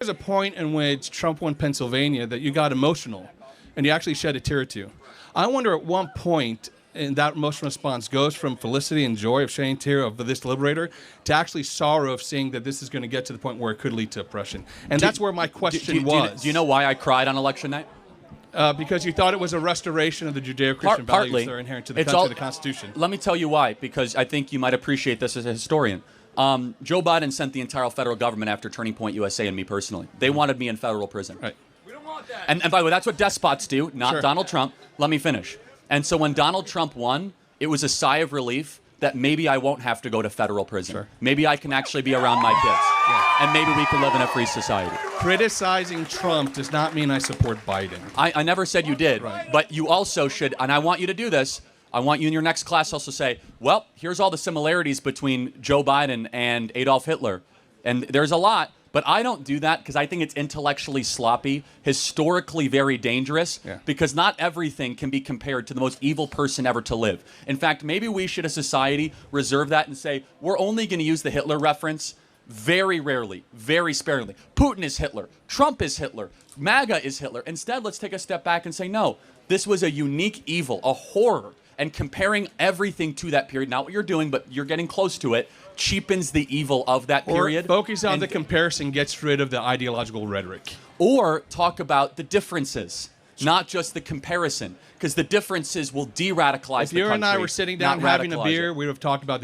There's a point in which Trump won Pennsylvania that you got emotional, and you actually shed a tear or two. I wonder at what point in that emotional response goes from felicity and joy of shedding a tear of this liberator to actually sorrow of seeing that this is going to get to the point where it could lead to oppression. And that's where my question was. Do you know why I cried on election night? Because you thought it was a restoration of the Judeo-Christian values that are inherent to the Constitution. Let me tell you why, because I think you might appreciate this as a historian. Joe Biden sent the entire federal government after Turning Point USA and me personally. They wanted me in federal prison. Right. We don't want that. And by the way, that's what despots do, not Sure. Donald Trump. Let me finish. And so when Donald Trump won, it was a sigh of relief that maybe I won't have to go to federal prison. Sure. Maybe I can actually be around my kids. Yeah. And maybe we can live in a free society. Criticizing Trump does not mean I support Biden. I never said you did, Right. but you also should, and I want you to do this, I want you in your next class also say, well, here's all the similarities between Joe Biden and Adolf Hitler. And there's a lot, but I don't do that because I think it's intellectually sloppy, historically very dangerous, because not everything can be compared to the most evil person ever to live. In fact, maybe we should, as a society, reserve that and say, we're only going to use the Hitler reference very rarely, very sparingly. Putin is Hitler. Trump is Hitler. MAGA is Hitler. Instead, let's take a step back and say, no, this was a unique evil, a horror. And comparing everything to that period, not what you're doing, but you're getting close to it, cheapens the evil of that period. Or focus on the comparison, gets rid of the ideological rhetoric. Or talk about the differences, not just the comparison, because the differences will de-radicalize the country. If you and I were sitting down having a beer, we would have talked about